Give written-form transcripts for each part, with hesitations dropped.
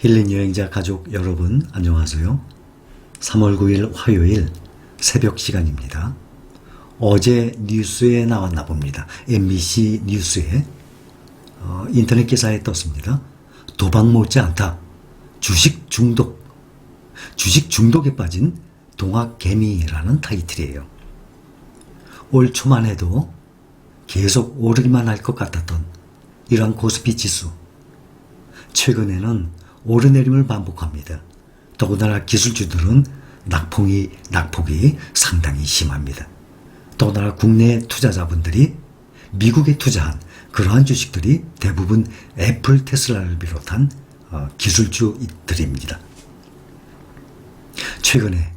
힐링 여행자 가족 여러분 안녕하세요. 3월 9일 화요일 새벽 시간입니다. 어제 뉴스에 나왔나 봅니다. MBC 뉴스에 인터넷 기사에 떴습니다. 도박 못지않다. 주식 중독에 빠진 동학개미라는 타이틀이에요. 올 초만 해도 계속 오르기만 할 것 같았던 이러한 코스피 지수. 최근에는 오르내림을 반복합니다. 더군다나 기술주들은 낙폭이 상당히 심합니다. 더군다나 국내 투자자분들이 미국에 투자한 그러한 주식들이 대부분 애플, 테슬라를 비롯한 기술주들입니다. 최근에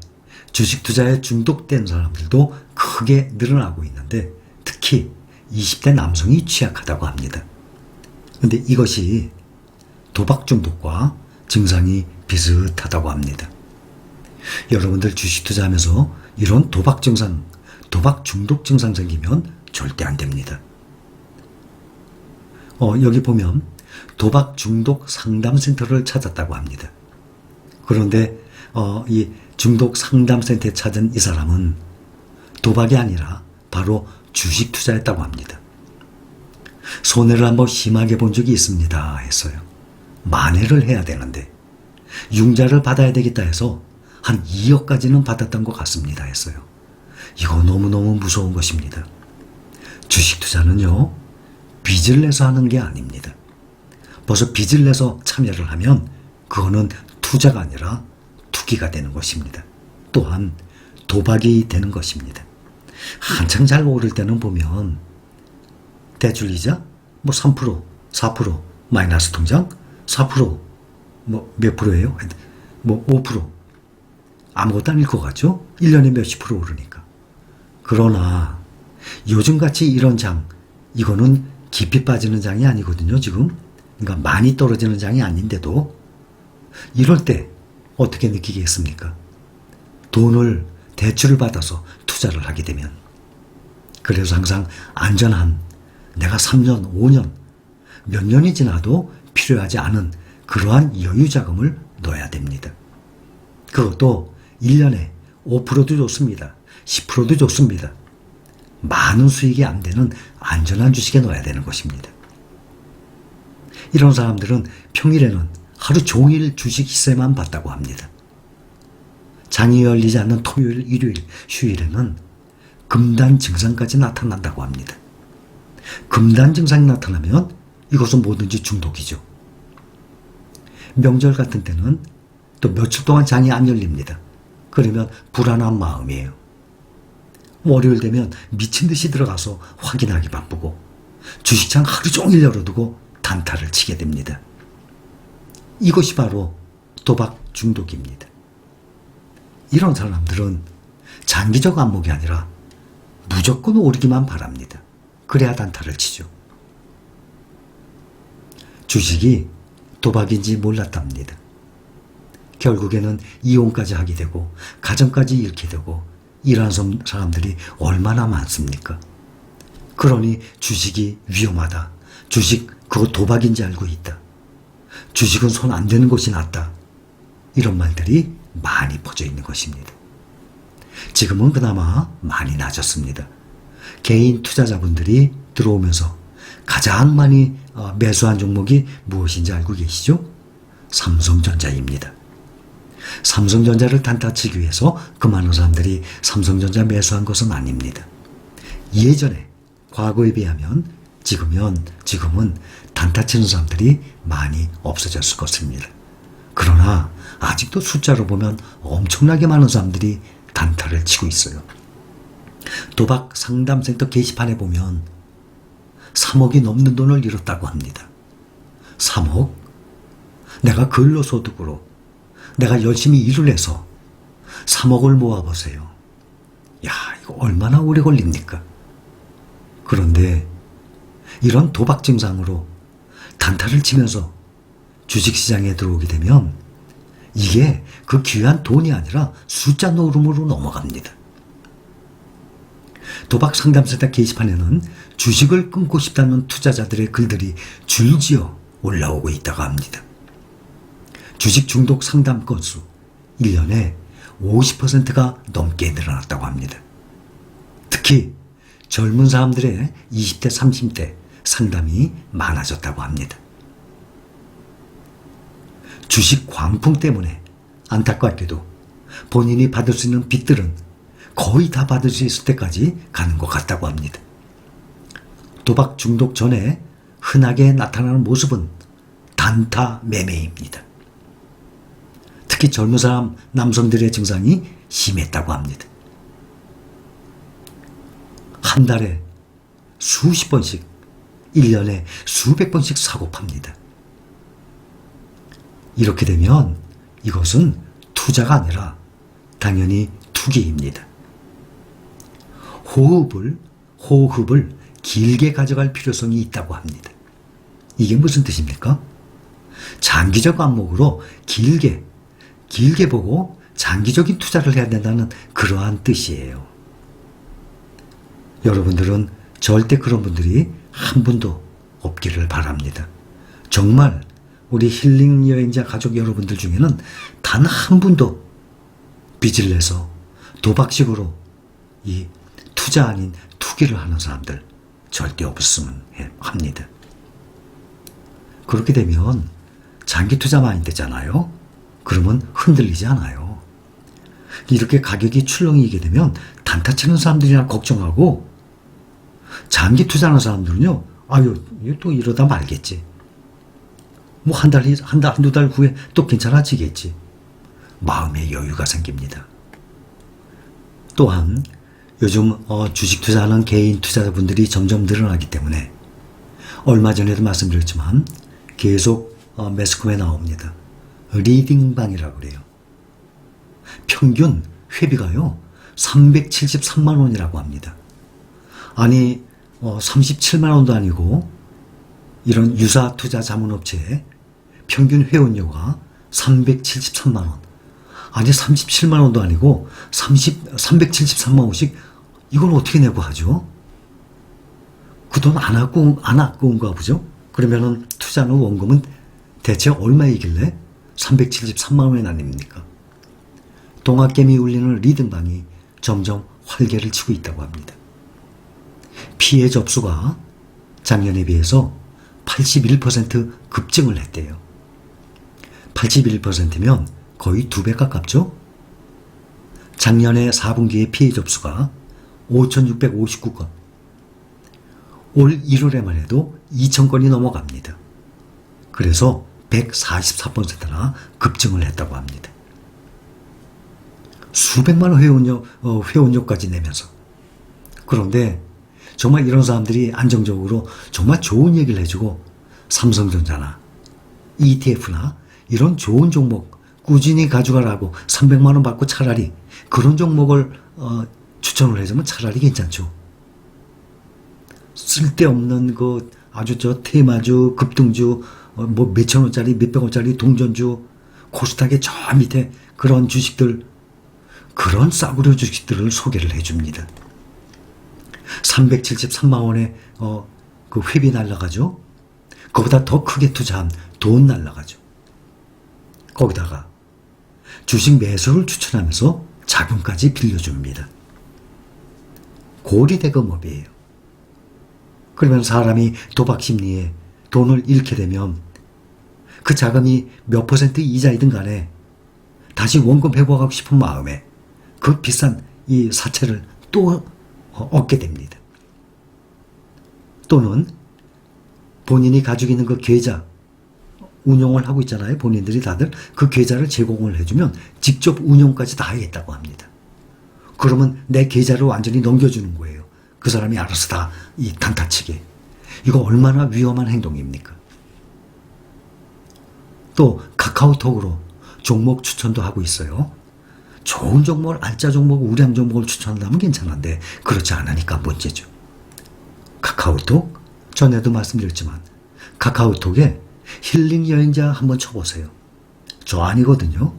주식 투자에 중독된 사람들도 크게 늘어나고 있는데 특히 20대 남성이 취약하다고 합니다. 그런데 이것이 도박 중독과 증상이 비슷하다고 합니다. 여러분들 주식 투자하면서 이런 도박 중독 증상 생기면 절대 안 됩니다. 여기 보면 도박 중독 상담센터를 찾았다고 합니다. 그런데 이 중독 상담센터에 찾은 이 사람은 도박이 아니라 바로 주식 투자했다고 합니다. 손해를 한번 심하게 본 적이 있습니다 했어요. 만회를 해야 되는데 융자를 받아야 되겠다 해서 한 2억까지는 받았던 것 같습니다 했어요. 이거 너무너무 무서운 것입니다. 주식 투자는요, 빚을 내서 하는 게 아닙니다. 벌써 빚을 내서 참여를 하면 그거는 투자가 아니라 투기가 되는 것입니다. 또한 도박이 되는 것입니다. 한창 잘 오를 때는 보면 대출이자 3%, 4%, 마이너스 통장 4%, 몇 프로예요? 5%. 아무것도 아닐 것 같죠? 1년에 몇십 프로 오르니까. 그러나 요즘같이 이런 장, 이거는 깊이 빠지는 장이 아니거든요, 지금. 그러니까 많이 떨어지는 장이 아닌데도 이럴 때 어떻게 느끼겠습니까? 돈을 대출을 받아서 투자를 하게 되면. 그래서 항상 안전한 내가 3년, 5년, 몇 년이 지나도 필요하지 않은 그러한 여유 자금을 넣어야 됩니다. 그것도 1년에 5%도 좋습니다. 10%도 좋습니다. 많은 수익이 안 되는 안전한 주식에 넣어야 되는 것입니다. 이런 사람들은 평일에는 하루 종일 주식 시세만 봤다고 합니다. 장이 열리지 않는 토요일, 일요일, 휴일에는 금단 증상까지 나타난다고 합니다. 금단 증상이 나타나면 이것은 뭐든지 중독이죠. 명절 같은 때는 또 며칠 동안 장이 안 열립니다. 그러면 불안한 마음이에요. 월요일 되면 미친 듯이 들어가서 확인하기 바쁘고 주식창 하루 종일 열어두고 단타를 치게 됩니다. 이것이 바로 도박 중독입니다. 이런 사람들은 장기적 안목이 아니라 무조건 오르기만 바랍니다. 그래야 단타를 치죠. 주식이 도박인지 몰랐답니다. 결국에는 이혼까지 하게 되고 가정까지 잃게 되고 이러한 사람들이 얼마나 많습니까? 그러니 주식이 위험하다. 주식 그거 도박인지 알고 있다. 주식은 손 안 대는 것이 낫다. 이런 말들이 많이 퍼져 있는 것입니다. 지금은 그나마 많이 낮았습니다. 개인 투자자분들이 들어오면서 가장 많이 매수한 종목이 무엇인지 알고 계시죠? 삼성전자입니다. 삼성전자를 단타치기 위해서 그 많은 사람들이 삼성전자 매수한 것은 아닙니다. 예전에 과거에 비하면 지금은 단타치는 사람들이 많이 없어졌을 것입니다. 그러나 아직도 숫자로 보면 엄청나게 많은 사람들이 단타를 치고 있어요. 도박 상담센터 게시판에 보면 3억이 넘는 돈을 잃었다고 합니다. 3억? 내가 근로소득으로 내가 열심히 일을 해서 3억을 모아보세요. 야, 이거 얼마나 오래 걸립니까? 그런데 이런 도박 증상으로 단타를 치면서 주식시장에 들어오게 되면 이게 그 귀한 돈이 아니라 숫자 노름으로 넘어갑니다. 도박 상담센터 게시판에는 주식을 끊고 싶다는 투자자들의 글들이 줄지어 올라오고 있다고 합니다. 주식 중독 상담 건수 1년에 50%가 넘게 늘어났다고 합니다. 특히 젊은 사람들의 20대, 30대 상담이 많아졌다고 합니다. 주식 광풍 때문에 안타깝게도 본인이 받을 수 있는 빚들은 거의 다 받을 수 있을 때까지 가는 것 같다고 합니다. 도박 중독 전에 흔하게 나타나는 모습은 단타 매매입니다. 특히 젊은 사람 남성들의 증상이 심했다고 합니다. 한 달에 수십 번씩, 1년에 수백 번씩 사고 팝니다. 이렇게 되면 이것은 투자가 아니라 당연히 투기입니다. 호흡을 길게 가져갈 필요성이 있다고 합니다. 이게 무슨 뜻입니까? 장기적 안목으로 길게 보고 장기적인 투자를 해야 된다는 그러한 뜻이에요. 여러분들은 절대 그런 분들이 한 분도 없기를 바랍니다. 정말 우리 힐링 여행자 가족 여러분들 중에는 단 한 분도 빚을 내서 도박식으로 이 투자 아닌 투기를 하는 사람들 절대 없었으면 합니다. 그렇게 되면 장기 투자 마인드잖아요. 그러면 흔들리지 않아요. 이렇게 가격이 출렁이게 되면 단타 치는 사람들이나 걱정하고, 장기 투자하는 사람들은요, 아유, 또 이러다 말겠지. 뭐 한두 달 후에 또 괜찮아지겠지. 마음의 여유가 생깁니다. 또한 요즘 주식 투자하는 개인 투자자분들이 점점 늘어나기 때문에 얼마 전에도 말씀드렸지만 계속 매스컴에 나옵니다. 리딩방이라고 그래요. 평균 회비가요 373만 원이라고 합니다. 아니 37만 원도 아니고 이런 유사 투자 자문업체의 평균 회원료가 373만 원, 아니 37만 원도 아니고 373만 원씩, 이걸 어떻게 내고 하죠? 그 돈 안 아까운가 보죠? 그러면은 투자하는 원금은 대체 얼마이길래 373만 원이 아닙니까? 동학개미 울리는 리딩방이 점점 활개를 치고 있다고 합니다. 피해 접수가 작년에 비해서 81% 급증을 했대요. 81%면 거의 2배 가깝죠? 작년에 4분기의 피해 접수가 5,659건, 올 1월에만 해도 2,000건이 넘어갑니다. 그래서 144%나 급증을 했다고 합니다. 수백만 원 회원료까지 내면서. 그런데 정말 이런 사람들이 안정적으로 정말 좋은 얘기를 해주고 삼성전자나 ETF나 이런 좋은 종목 꾸준히 가져가라고 300만 원 받고 차라리 그런 종목을 추천을 해주면 차라리 괜찮죠. 쓸데없는 그 아주 테마주, 급등주, 뭐 몇천 원짜리, 몇백 원짜리 동전주, 코스닥의 저 밑에 그런 주식들, 그런 싸구려 주식들을 소개를 해줍니다. 373만 원의 그 회비 날라가죠. 그보다 더 크게 투자한 돈 날라가죠. 거기다가 주식 매수를 추천하면서 자금까지 빌려줍니다. 고리대금업이에요. 그러면 사람이 도박 심리에 돈을 잃게 되면 그 자금이 몇 % 이자이든 간에 다시 원금 회복하고 싶은 마음에 그 비싼 이 사채를 또 얻게 됩니다. 또는 본인이 가지고 있는 그 계좌 운용을 하고 있잖아요. 본인들이 다들 그 계좌를 제공을 해주면 직접 운용까지 다 하겠다고 합니다. 그러면 내 계좌를 완전히 넘겨주는 거예요. 그 사람이 알아서 다 이 단타치게. 이거 얼마나 위험한 행동입니까? 또 카카오톡으로 종목 추천도 하고 있어요. 좋은 종목을, 알짜 종목, 우량 종목을 추천한다면 괜찮은데 그렇지 않으니까 문제죠. 카카오톡, 전에도 말씀드렸지만 카카오톡에 힐링 여행자 한번 쳐보세요. 저 아니거든요.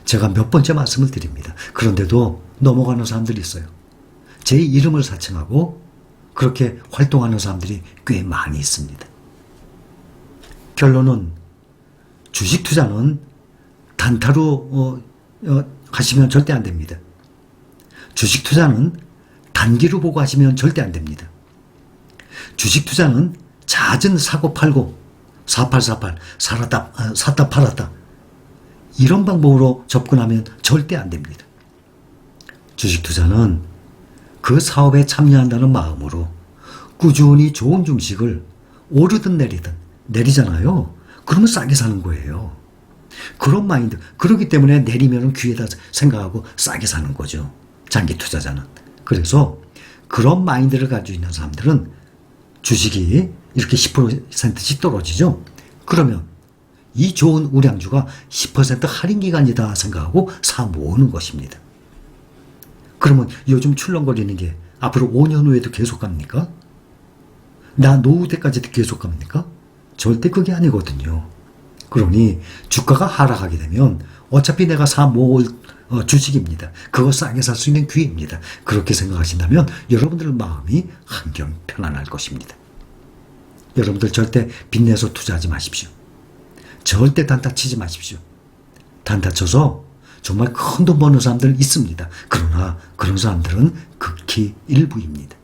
제가 몇 번째 말씀을 드립니다. 그런데도 넘어가는 사람들이 있어요. 제 이름을 사칭하고 그렇게 활동하는 사람들이 꽤 많이 있습니다. 결론은 주식 투자는 단타로 하시면 절대 안 됩니다. 주식 투자는 단기로 보고 하시면 절대 안 됩니다. 주식 투자는 잦은 사고 팔고 4848 샀다 팔았다 이런 방법으로 접근하면 절대 안 됩니다. 주식 투자는 그 사업에 참여한다는 마음으로 꾸준히 좋은 주식을 오르든 내리잖아요. 그러면 싸게 사는 거예요. 그런 마인드. 그렇기 때문에 내리면 귀에다 생각하고 싸게 사는 거죠. 장기 투자자는. 그래서 그런 마인드를 가지고 있는 사람들은 주식이 이렇게 10%씩 떨어지죠. 그러면 이 좋은 우량주가 10% 할인 기간이다 생각하고 사 모으는 것입니다. 그러면 요즘 출렁거리는 게 앞으로 5년 후에도 계속 갑니까? 나 노후 때까지도 계속 갑니까? 절대 그게 아니거든요. 그러니 주가가 하락하게 되면 어차피 내가 사 모을 주식입니다. 그거 싸게 살 수 있는 기회입니다. 그렇게 생각하신다면 여러분들 마음이 한결 편안할 것입니다. 여러분들 절대 빚내서 투자하지 마십시오. 절대 단타 치지 마십시오. 단타 쳐서 정말 큰 돈 버는 사람들 있습니다. 그러나 그런 사람들은 극히 일부입니다.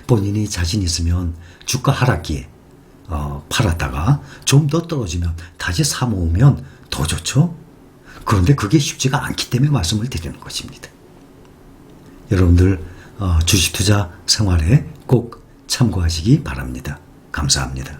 본인이 자신 있으면 주가 하락기에 팔았다가 좀 더 떨어지면 다시 사 모으면 더 좋죠. 그런데 그게 쉽지가 않기 때문에 말씀을 드리는 것입니다. 여러분들 주식 투자 생활에 꼭 참고하시기 바랍니다. 감사합니다.